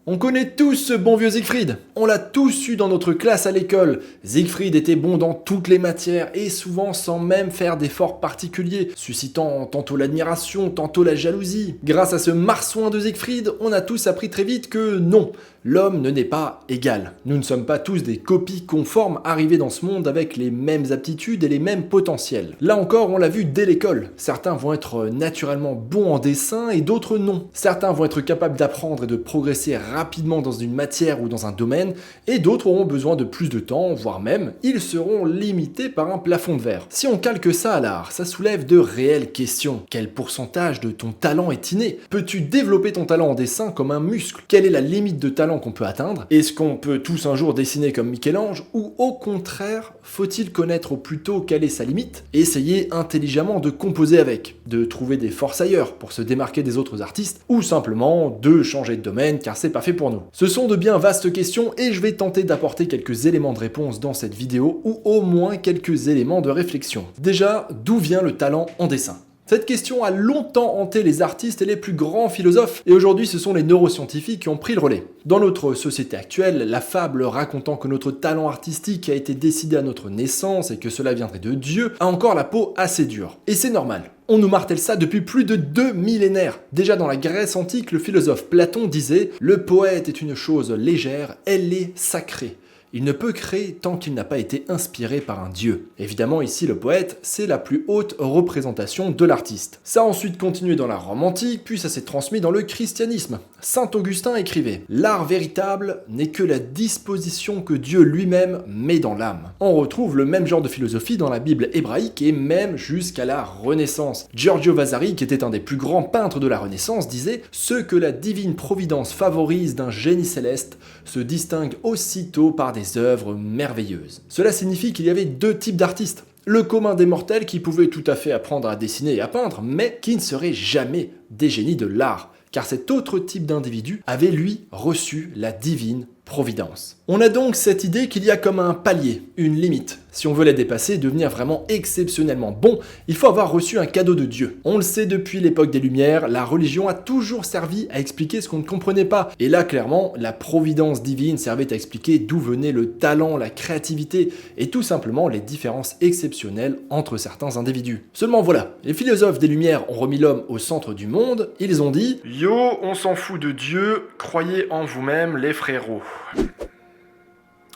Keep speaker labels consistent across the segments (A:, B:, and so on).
A: On connaît tous ce bon vieux Siegfried. On l'a tous eu dans notre classe à l'école. Siegfried était bon dans toutes les matières et souvent sans même faire d'efforts particuliers, suscitant tantôt l'admiration, tantôt la jalousie. Grâce à ce marsouin de Siegfried, on a tous appris très vite que non, l'homme ne naît pas égal. Nous ne sommes pas tous des copies conformes arrivées dans ce monde avec les mêmes aptitudes et les mêmes potentiels. Là encore, on l'a vu dès l'école. Certains vont être naturellement bons en dessin et d'autres non. Certains vont être capables d'apprendre et de progresser rapidement dans une matière ou dans un domaine, et d'autres auront besoin de plus de temps, voire même, ils seront limités par un plafond de verre. Si on calque ça à l'art, ça soulève de réelles questions. Quel pourcentage de ton talent est inné? Peux-tu développer ton talent en dessin comme un muscle? Quelle est la limite de talent qu'on peut atteindre? Est-ce qu'on peut tous un jour dessiner comme Michel-Ange? Ou au contraire, faut-il connaître au plus tôt quelle est sa limite et essayer intelligemment de composer avec, de trouver des forces ailleurs pour se démarquer des autres artistes, ou simplement de changer de domaine car c'est pas fait pour nous. Ce sont de bien vastes questions et je vais tenter d'apporter quelques éléments de réponse dans cette vidéo ou au moins quelques éléments de réflexion. Déjà, d'où vient le talent en dessin? Cette question a longtemps hanté les artistes et les plus grands philosophes, et aujourd'hui ce sont les neuroscientifiques qui ont pris le relais. Dans notre société actuelle, la fable racontant que notre talent artistique a été décidé à notre naissance et que cela viendrait de Dieu a encore la peau assez dure. Et c'est normal. On nous martèle ça depuis plus de 2 millénaires. Déjà dans la Grèce antique, le philosophe Platon disait « Le poète est une chose légère, elle est sacrée. Il ne peut créer tant qu'il n'a pas été inspiré par un dieu. » Évidemment, ici, le poète, c'est la plus haute représentation de l'artiste. Ça a ensuite continué dans la Rome antique, puis ça s'est transmis dans le christianisme. Saint Augustin écrivait « L'art véritable n'est que la disposition que Dieu lui-même met dans l'âme. » On retrouve le même genre de philosophie dans la Bible hébraïque et même jusqu'à la Renaissance. Giorgio Vasari, qui était un des plus grands peintres de la Renaissance, disait « Ce que la divine providence favorise d'un génie céleste se distingue aussitôt par des œuvres merveilleuses. » Cela signifie qu'il y avait deux types d'artistes. Le commun des mortels qui pouvait tout à fait apprendre à dessiner et à peindre, mais qui ne serait jamais des génies de l'art. Car cet autre type d'individu avait lui reçu la divine providence. On a donc cette idée qu'il y a comme un palier, une limite. Si on veut la dépasser et devenir vraiment exceptionnellement bon, il faut avoir reçu un cadeau de Dieu. On le sait depuis l'époque des Lumières, la religion a toujours servi à expliquer ce qu'on ne comprenait pas. Et là, clairement, la providence divine servait à expliquer d'où venait le talent, la créativité et tout simplement les différences exceptionnelles entre certains individus. Seulement voilà, les philosophes des Lumières ont remis l'homme au centre du monde, ils ont dit « Yo, on s'en fout de Dieu, croyez en vous-même les frérots ».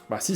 A: Bah si,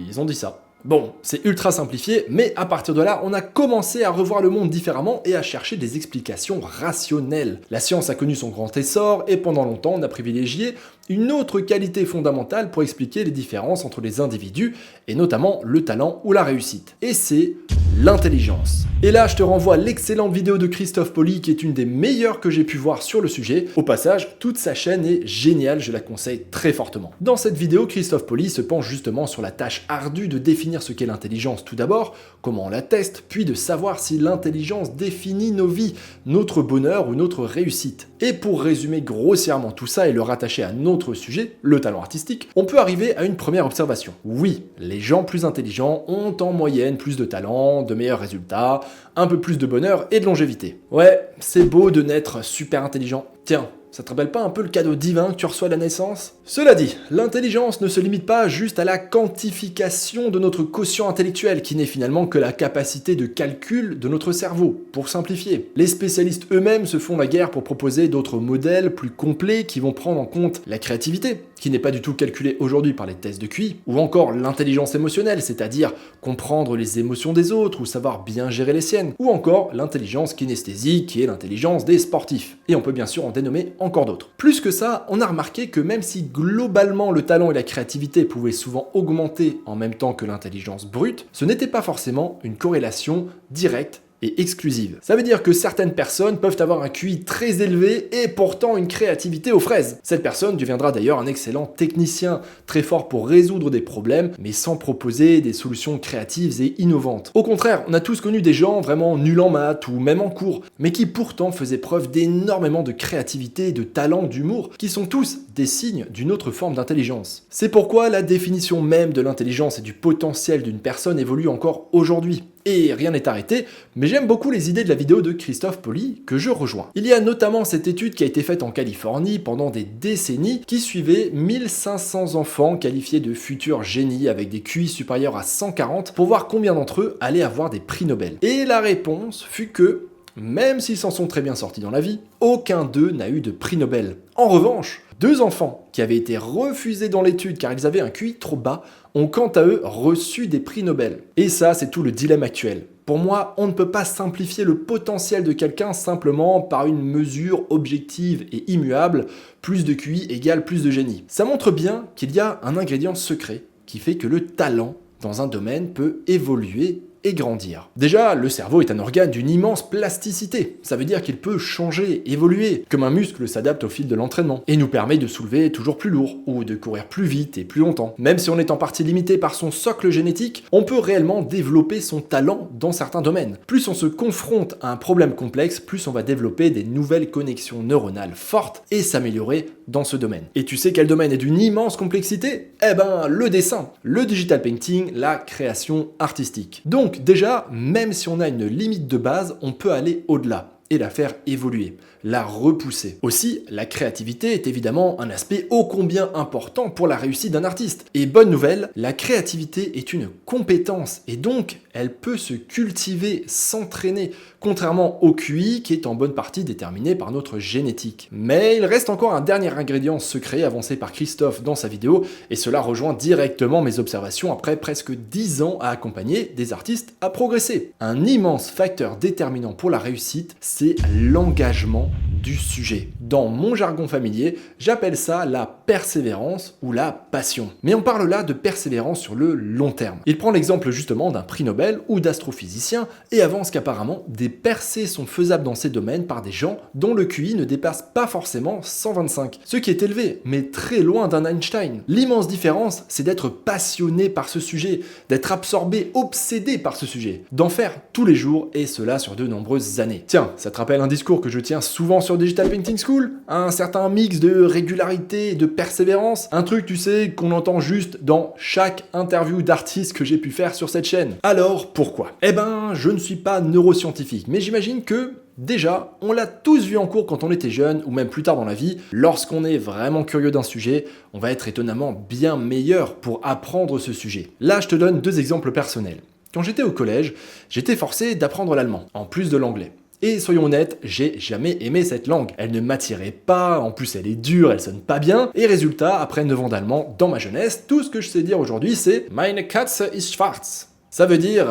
A: ils ont dit ça. Bon, c'est ultra simplifié, mais à partir de là, on a commencé à revoir le monde différemment et à chercher des explications rationnelles. La science a connu son grand essor et pendant longtemps, on a privilégié une autre qualité fondamentale pour expliquer les différences entre les individus et notamment le talent ou la réussite. Et c'est l'intelligence. Et là, je te renvoie à l'excellente vidéo de Christophe Pauly qui est une des meilleures que j'ai pu voir sur le sujet. Au passage, toute sa chaîne est géniale, je la conseille très fortement. Dans cette vidéo, Christophe Pauly se penche justement sur la tâche ardue de définir ce qu'est l'intelligence tout d'abord, comment on la teste, puis de savoir si l'intelligence définit nos vies, notre bonheur ou notre réussite. Et pour résumer grossièrement tout ça et le rattacher à notre sujet, le talent artistique, on peut arriver à une première observation. Oui, les gens plus intelligents ont en moyenne plus de talent, de meilleurs résultats, un peu plus de bonheur et de longévité. Ouais, c'est beau de naître super intelligent. Tiens, ça te rappelle pas un peu le cadeau divin que tu reçois à la naissance? Cela dit, l'intelligence ne se limite pas juste à la quantification de notre quotient intellectuel, qui n'est finalement que la capacité de calcul de notre cerveau, pour simplifier. Les spécialistes eux-mêmes se font la guerre pour proposer d'autres modèles plus complets qui vont prendre en compte la créativité, qui n'est pas du tout calculée aujourd'hui par les tests de QI, ou encore l'intelligence émotionnelle, c'est-à-dire comprendre les émotions des autres ou savoir bien gérer les siennes, ou encore l'intelligence kinesthésique, qui est l'intelligence des sportifs. Et on peut bien sûr en dénommer encore d'autres. Plus que ça, on a remarqué que même si globalement le talent et la créativité pouvaient souvent augmenter en même temps que l'intelligence brute, ce n'était pas forcément une corrélation directe et exclusive. Ça veut dire que certaines personnes peuvent avoir un QI très élevé et pourtant une créativité aux fraises. Cette personne deviendra d'ailleurs un excellent technicien, très fort pour résoudre des problèmes, mais sans proposer des solutions créatives et innovantes. Au contraire, on a tous connu des gens vraiment nuls en maths ou même en cours, mais qui pourtant faisaient preuve d'énormément de créativité et de talent d'humour, qui sont tous des signes d'une autre forme d'intelligence. C'est pourquoi la définition même de l'intelligence et du potentiel d'une personne évolue encore aujourd'hui. Et rien n'est arrêté, mais j'aime beaucoup les idées de la vidéo de Christophe Pauly que je rejoins. Il y a notamment cette étude qui a été faite en Californie pendant des décennies qui suivait 1500 enfants qualifiés de futurs génies avec des QI supérieurs à 140 pour voir combien d'entre eux allaient avoir des prix Nobel. Et la réponse fut que, même s'ils s'en sont très bien sortis dans la vie, aucun d'eux n'a eu de prix Nobel. En revanche, 2 enfants qui avaient été refusés dans l'étude car ils avaient un QI trop bas ont quant à eux reçu des prix Nobel. Et ça, c'est tout le dilemme actuel. Pour moi, on ne peut pas simplifier le potentiel de quelqu'un simplement par une mesure objective et immuable, plus de QI égale plus de génie. Ça montre bien qu'il y a un ingrédient secret qui fait que le talent dans un domaine peut évoluer et grandir. Déjà, le cerveau est un organe d'une immense plasticité. Ça veut dire qu'il peut changer, évoluer, comme un muscle s'adapte au fil de l'entraînement, et nous permet de soulever toujours plus lourd, ou de courir plus vite et plus longtemps. Même si on est en partie limité par son socle génétique, on peut réellement développer son talent dans certains domaines. Plus on se confronte à un problème complexe, plus on va développer des nouvelles connexions neuronales fortes et s'améliorer dans ce domaine. Et tu sais quel domaine est d'une immense complexité? Eh ben, le dessin, le digital painting, la création artistique. Donc déjà, même si on a une limite de base, on peut aller au-delà et la faire évoluer, la repousser. Aussi, la créativité est évidemment un aspect ô combien important pour la réussite d'un artiste. Et bonne nouvelle, la créativité est une compétence et donc elle peut se cultiver, s'entraîner, contrairement au QI qui est en bonne partie déterminé par notre génétique. Mais il reste encore un dernier ingrédient secret avancé par Christophe dans sa vidéo et cela rejoint directement mes observations après presque 10 ans à accompagner des artistes à progresser. Un immense facteur déterminant pour la réussite, c'est l'engagement du sujet. Dans mon jargon familier, j'appelle ça la persévérance ou la passion. Mais on parle là de persévérance sur le long terme. Il prend l'exemple justement d'un prix Nobel ou d'astrophysicien et avance qu'apparemment des percées sont faisables dans ces domaines par des gens dont le QI ne dépasse pas forcément 125, ce qui est élevé, mais très loin d'un Einstein. L'immense différence, c'est d'être passionné par ce sujet, d'être absorbé, obsédé par ce sujet, d'en faire tous les jours et cela sur de nombreuses années. Tiens, ça te rappelle un discours que je tiens souvent sur Digital Painting School? Un certain mix de régularité et de persévérance? Un truc, tu sais, qu'on entend juste dans chaque interview d'artiste que j'ai pu faire sur cette chaîne. Alors, pourquoi? Eh ben, je ne suis pas neuroscientifique, mais j'imagine que déjà, on l'a tous vu en cours quand on était jeune, ou même plus tard dans la vie, lorsqu'on est vraiment curieux d'un sujet, on va être étonnamment bien meilleur pour apprendre ce sujet. Là, je te donne 2 exemples personnels. Quand j'étais au collège, j'étais forcé d'apprendre l'allemand, en plus de l'anglais. Et soyons honnêtes, j'ai jamais aimé cette langue. Elle ne m'attirait pas, en plus elle est dure, elle sonne pas bien. Et résultat, après 9 ans d'allemand, dans ma jeunesse, tout ce que je sais dire aujourd'hui c'est Meine Katze ist schwarz. Ça veut dire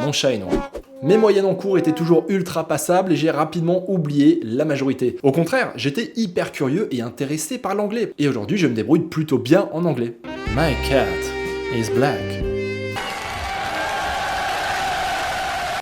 A: mon chat est noir. Mes moyennes en cours étaient toujours ultra passables et j'ai rapidement oublié la majorité. Au contraire, j'étais hyper curieux et intéressé par l'anglais. Et aujourd'hui, je me débrouille plutôt bien en anglais. My cat is black.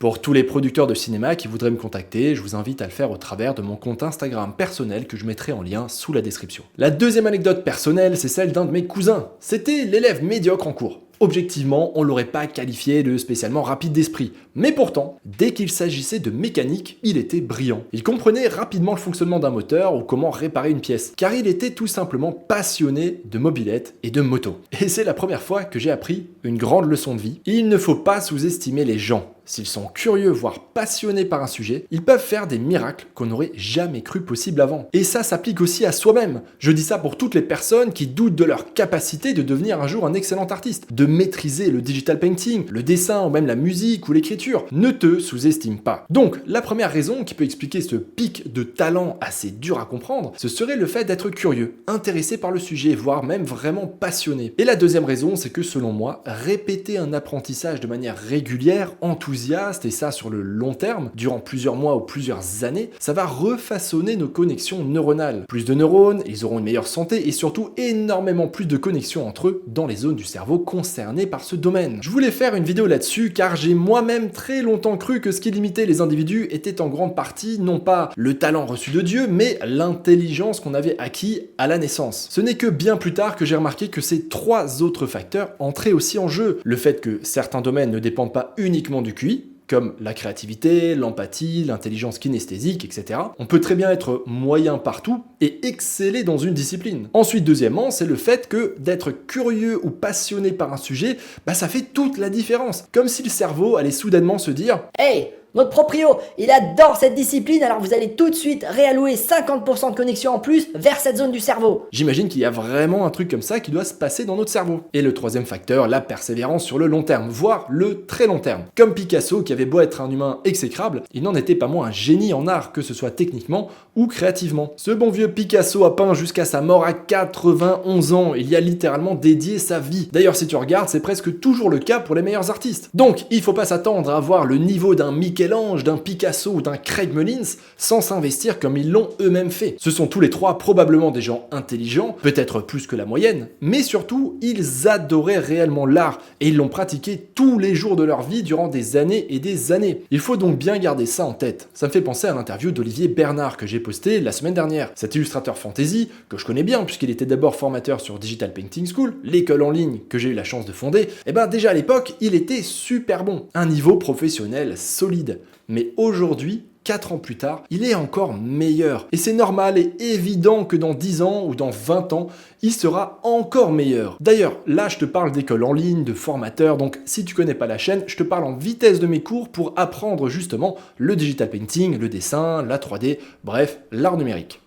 A: Pour tous les producteurs de cinéma qui voudraient me contacter, je vous invite à le faire au travers de mon compte Instagram personnel que je mettrai en lien sous la description. La deuxième anecdote personnelle, c'est celle d'un de mes cousins. C'était l'élève médiocre en cours. Objectivement, on l'aurait pas qualifié de spécialement rapide d'esprit. Mais pourtant, dès qu'il s'agissait de mécanique, il était brillant. Il comprenait rapidement le fonctionnement d'un moteur ou comment réparer une pièce, car il était tout simplement passionné de mobylettes et de moto. Et c'est la première fois que j'ai appris une grande leçon de vie. Il ne faut pas sous-estimer les gens. S'ils sont curieux, voire passionnés par un sujet, ils peuvent faire des miracles qu'on n'aurait jamais cru possible avant. Et ça s'applique aussi à soi-même. Je dis ça pour toutes les personnes qui doutent de leur capacité de devenir un jour un excellent artiste, de maîtriser le digital painting, le dessin ou même la musique ou l'écriture. Ne te sous-estime pas. Donc, la première raison qui peut expliquer ce pic de talent assez dur à comprendre, ce serait le fait d'être curieux, intéressé par le sujet, voire même vraiment passionné. Et la deuxième raison, c'est que selon moi, répéter un apprentissage de manière régulière, enthousiaste, et ça sur le long terme, durant plusieurs mois ou plusieurs années, ça va refaçonner nos connexions neuronales. Plus de neurones, ils auront une meilleure santé et surtout énormément plus de connexions entre eux dans les zones du cerveau concernées par ce domaine. Je voulais faire une vidéo là-dessus car j'ai moi-même très longtemps cru que ce qui limitait les individus était en grande partie non pas le talent reçu de Dieu, mais l'intelligence qu'on avait acquis à la naissance. Ce n'est que bien plus tard que j'ai remarqué que ces 3 autres facteurs entraient aussi en jeu. Le fait que certains domaines ne dépendent pas uniquement du QI, comme la créativité, l'empathie, l'intelligence kinesthésique, etc. On peut très bien être moyen partout et exceller dans une discipline. Ensuite, deuxièmement, c'est le fait que d'être curieux ou passionné par un sujet, ça fait toute la différence. Comme si le cerveau allait soudainement se dire «
B: Hey, notre proprio, il adore cette discipline, alors vous allez tout de suite réallouer 50% de connexion en plus vers cette zone du cerveau. »
A: J'imagine qu'il y a vraiment un truc comme ça qui doit se passer dans notre cerveau. Et le troisième facteur, la persévérance sur le long terme, voire le très long terme. Comme Picasso, qui avait beau être un humain exécrable, il n'en était pas moins un génie en art, que ce soit techniquement ou créativement. Ce bon vieux Picasso a peint jusqu'à sa mort à 91 ans, il y a littéralement dédié sa vie. D'ailleurs, si tu regardes, c'est presque toujours le cas pour les meilleurs artistes. Donc, il faut pas s'attendre à avoir le niveau d'un Michel-Ange, d'un Picasso ou d'un Craig Mullins sans s'investir comme ils l'ont eux-mêmes fait. Ce sont tous les trois probablement des gens intelligents, peut-être plus que la moyenne, mais surtout, ils adoraient réellement l'art et ils l'ont pratiqué tous les jours de leur vie durant des années et des années. Il faut donc bien garder ça en tête. Ça me fait penser à l'interview d'Olivier Bernard que j'ai posté la semaine dernière. Cet illustrateur fantasy, que je connais bien puisqu'il était d'abord formateur sur Digital Painting School, l'école en ligne que j'ai eu la chance de fonder, déjà à l'époque, il était super bon. Un niveau professionnel solide. Mais aujourd'hui, 4 ans plus tard, il est encore meilleur. Et c'est normal et évident que dans 10 ans ou dans 20 ans, il sera encore meilleur. D'ailleurs, là, je te parle d'école en ligne, de formateurs, donc si tu connais pas la chaîne, je te parle en vitesse de mes cours pour apprendre justement le digital painting, le dessin, la 3D, bref, l'art numérique.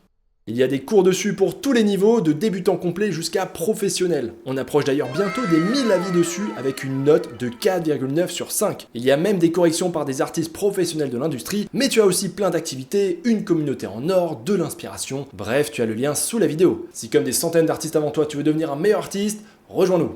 A: Il y a des cours dessus pour tous les niveaux, de débutant complet jusqu'à professionnel. On approche d'ailleurs bientôt des 1000 avis dessus avec une note de 4,9 sur 5. Il y a même des corrections par des artistes professionnels de l'industrie, mais tu as aussi plein d'activités, une communauté en or, de l'inspiration, bref, tu as le lien sous la vidéo. Si comme des centaines d'artistes avant toi, tu veux devenir un meilleur artiste, rejoins-nous.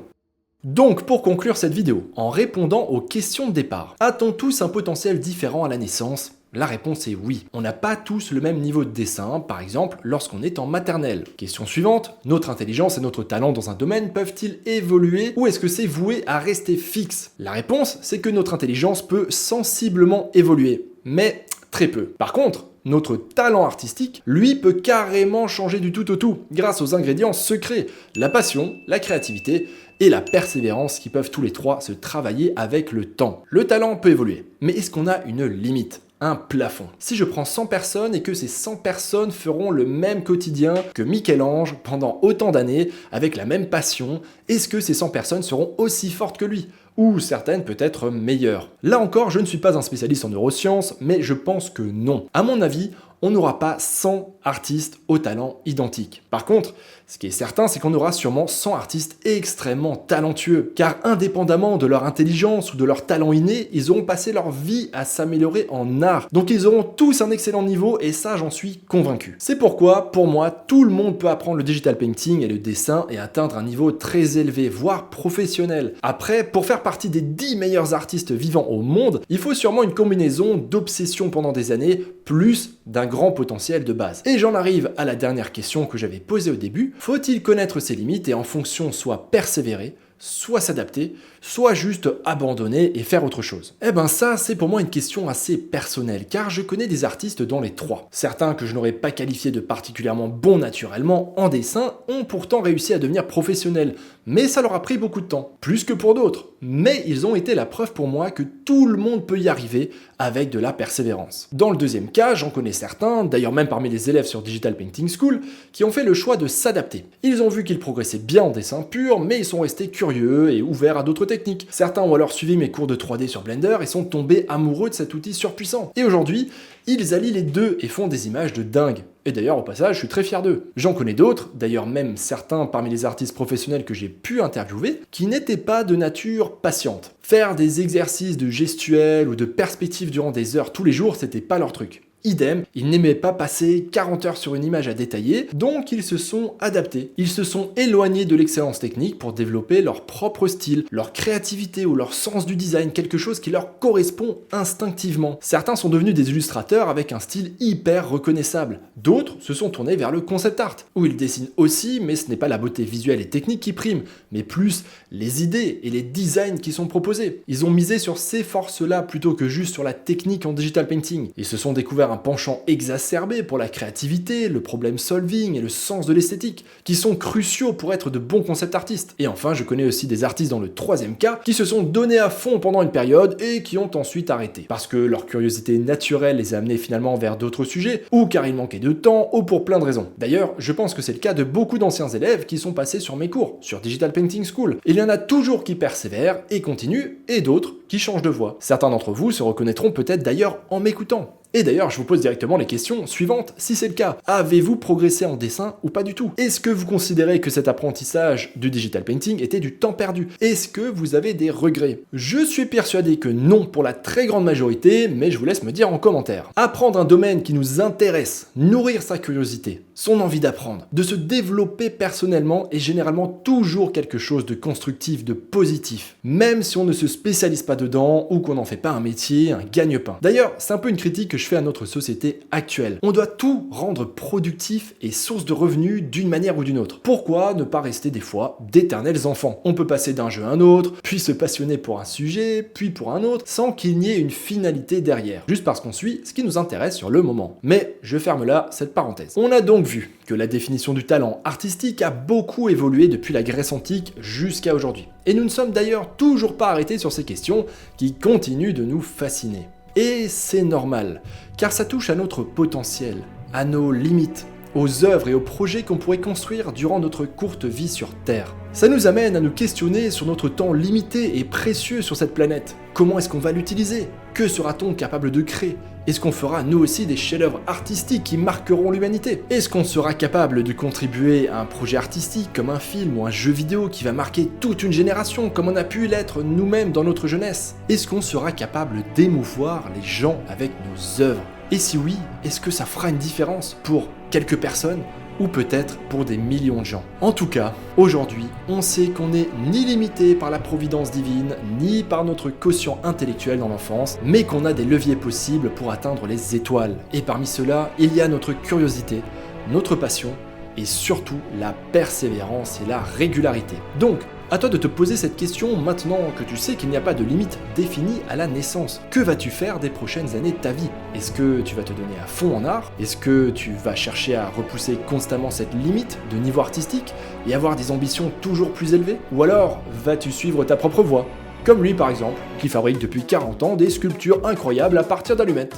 A: Donc, pour conclure cette vidéo, en répondant aux questions de départ, a-t-on tous un potentiel différent à la naissance ? La réponse est oui. On n'a pas tous le même niveau de dessin, par exemple lorsqu'on est en maternelle. Question suivante, notre intelligence et notre talent dans un domaine peuvent-ils évoluer ou est-ce que c'est voué à rester fixe? La réponse, c'est que notre intelligence peut sensiblement évoluer, mais très peu. Par contre, notre talent artistique, lui, peut carrément changer du tout au tout, grâce aux ingrédients secrets, la passion, la créativité et la persévérance qui peuvent tous les trois se travailler avec le temps. Le talent peut évoluer, mais est-ce qu'on a une limite ? Un plafond. Si je prends 100 personnes et que ces 100 personnes feront le même quotidien que Michel-Ange pendant autant d'années, avec la même passion, est-ce que ces 100 personnes seront aussi fortes que lui ? Ou certaines peut-être meilleures. Là encore, je ne suis pas un spécialiste en neurosciences, mais je pense que non. À mon avis, on n'aura pas 100 artistes au talent identique. Par contre, ce qui est certain, c'est qu'on aura sûrement 100 artistes extrêmement talentueux, car indépendamment de leur intelligence ou de leur talent inné, ils auront passé leur vie à s'améliorer en art. Donc ils auront tous un excellent niveau et ça, j'en suis convaincu. C'est pourquoi, pour moi, tout le monde peut apprendre le digital painting et le dessin et atteindre un niveau très élevé, voire professionnel. Après, pour faire partie des 10 meilleurs artistes vivants au monde, il faut sûrement une combinaison d'obsession pendant des années, plus d'un grand potentiel de base. Et j'en arrive à la dernière question que j'avais posée au début. Faut-il connaître ses limites et en fonction soit persévérer, soit s'adapter, soit juste abandonner et faire autre chose? Ça, c'est pour moi une question assez personnelle, car je connais des artistes dans les trois. Certains que je n'aurais pas qualifiés de particulièrement bons naturellement en dessin ont pourtant réussi à devenir professionnels, mais ça leur a pris beaucoup de temps, plus que pour d'autres. Mais ils ont été la preuve pour moi que tout le monde peut y arriver avec de la persévérance. Dans le deuxième cas, j'en connais certains, d'ailleurs même parmi les élèves sur Digital Painting School, qui ont fait le choix de s'adapter. Ils ont vu qu'ils progressaient bien en dessin pur, mais ils sont restés curieux et ouverts à d'autres techniques. Certains ont alors suivi mes cours de 3D sur Blender et sont tombés amoureux de cet outil surpuissant. Et aujourd'hui, ils allient les deux et font des images de dingue. Et d'ailleurs, au passage, je suis très fier d'eux. J'en connais d'autres, d'ailleurs même certains parmi les artistes professionnels que j'ai pu interviewer, qui n'étaient pas de nature patiente. Faire des exercices de gestuelle ou de perspective durant des heures tous les jours, c'était pas leur truc. Idem, ils n'aimaient pas passer 40 heures sur une image à détailler, donc ils se sont adaptés. Ils se sont éloignés de l'excellence technique pour développer leur propre style, leur créativité ou leur sens du design, quelque chose qui leur correspond instinctivement. Certains sont devenus des illustrateurs avec un style hyper reconnaissable. D'autres se sont tournés vers le concept art, où ils dessinent aussi, mais ce n'est pas la beauté visuelle et technique qui prime, mais plus les idées et les designs qui sont proposés. Ils ont misé sur ces forces-là plutôt que juste sur la technique en digital painting. Ils se sont découverts un penchant exacerbé pour la créativité, le problem solving et le sens de l'esthétique, qui sont cruciaux pour être de bons concept artistes. Et enfin, je connais aussi des artistes dans le troisième cas, qui se sont donnés à fond pendant une période et qui ont ensuite arrêté. Parce que leur curiosité naturelle les a amenés finalement vers d'autres sujets, ou car il manquait de temps, ou pour plein de raisons. D'ailleurs, je pense que c'est le cas de beaucoup d'anciens élèves qui sont passés sur mes cours, sur Digital Painting School. Il y en a toujours qui persévèrent et continuent, et d'autres qui changent de voie. Certains d'entre vous se reconnaîtront peut-être d'ailleurs en m'écoutant. Et d'ailleurs, je vous pose directement les questions suivantes, si c'est le cas. Avez-vous progressé en dessin ou pas du tout? Est-ce que vous considérez que cet apprentissage du digital painting était du temps perdu? Est-ce que vous avez des regrets? Je suis persuadé que non pour la très grande majorité, mais je vous laisse me dire en commentaire. Apprendre un domaine qui nous intéresse, nourrir sa curiosité, son envie d'apprendre, de se développer personnellement est généralement toujours quelque chose de constructif, de positif. Même si on ne se spécialise pas dedans ou qu'on n'en fait pas un métier, un gagne-pain. D'ailleurs, c'est un peu une critique que je fais à notre société actuelle. On doit tout rendre productif et source de revenus d'une manière ou d'une autre. Pourquoi ne pas rester des fois d'éternels enfants? On peut passer d'un jeu à un autre, puis se passionner pour un sujet, puis pour un autre, sans qu'il n'y ait une finalité derrière, juste parce qu'on suit ce qui nous intéresse sur le moment. Mais je ferme là cette parenthèse. On a donc vu que la définition du talent artistique a beaucoup évolué depuis la Grèce antique jusqu'à aujourd'hui. Et nous ne sommes d'ailleurs toujours pas arrêtés sur ces questions qui continuent de nous fasciner. Et c'est normal, car ça touche à notre potentiel, à nos limites, aux œuvres et aux projets qu'on pourrait construire durant notre courte vie sur Terre. Ça nous amène à nous questionner sur notre temps limité et précieux sur cette planète. Comment est-ce qu'on va l'utiliser? Que sera-t-on capable de créer? Est-ce qu'on fera nous aussi des chefs-d'œuvre artistiques qui marqueront l'humanité? Est-ce qu'on sera capable de contribuer à un projet artistique comme un film ou un jeu vidéo qui va marquer toute une génération comme on a pu l'être nous-mêmes dans notre jeunesse? Est-ce qu'on sera capable d'émouvoir les gens avec nos œuvres? Et si oui, est-ce que ça fera une différence pour quelques personnes? Ou peut-être pour des millions de gens. En tout cas, aujourd'hui, on sait qu'on n'est ni limité par la providence divine, ni par notre quotient intellectuel dans l'enfance, mais qu'on a des leviers possibles pour atteindre les étoiles. Et parmi ceux-là, il y a notre curiosité, notre passion, et surtout la persévérance et la régularité. Donc, à toi de te poser cette question maintenant que tu sais qu'il n'y a pas de limite définie à la naissance. Que vas-tu faire des prochaines années de ta vie? Est-ce que tu vas te donner à fond en art? Est-ce que tu vas chercher à repousser constamment cette limite de niveau artistique et avoir des ambitions toujours plus élevées? Ou alors vas-tu suivre ta propre voie? Comme lui par exemple, qui fabrique depuis 40 ans des sculptures incroyables à partir d'allumettes.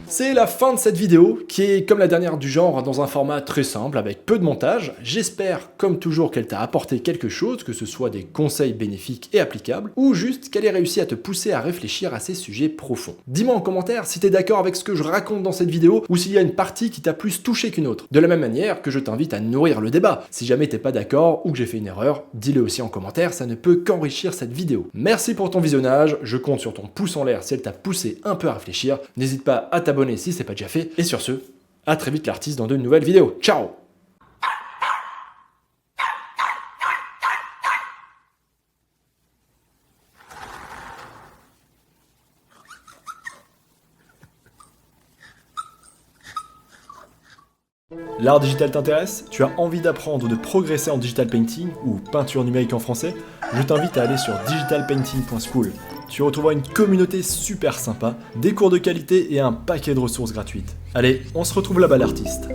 A: C'est la fin de cette vidéo, qui est comme la dernière du genre dans un format très simple avec peu de montage. J'espère comme toujours qu'elle t'a apporté quelque chose, que ce soit des conseils bénéfiques et applicables, ou juste qu'elle ait réussi à te pousser à réfléchir à ces sujets profonds. Dis-moi en commentaire si t'es d'accord avec ce que je raconte dans cette vidéo, ou s'il y a une partie qui t'a plus touché qu'une autre. De la même manière que je t'invite à nourrir le débat. Si jamais t'es pas d'accord ou que j'ai fait une erreur, dis-le aussi en commentaire, ça ne peut qu'enrichir cette vidéo. Merci pour ton visionnage, je compte sur ton pouce en l'air si elle t'a poussé un peu à réfléchir. N'hésite pas à t'abonner si c'est pas déjà fait, et sur ce, à très vite l'artiste dans de nouvelles vidéos. Ciao! L'art digital t'intéresse? Tu as envie d'apprendre ou de progresser en digital painting ou peinture numérique en français? Je t'invite à aller sur digitalpainting.school. Tu retrouveras une communauté super sympa, des cours de qualité et un paquet de ressources gratuites. Allez, on se retrouve là-bas l'artiste.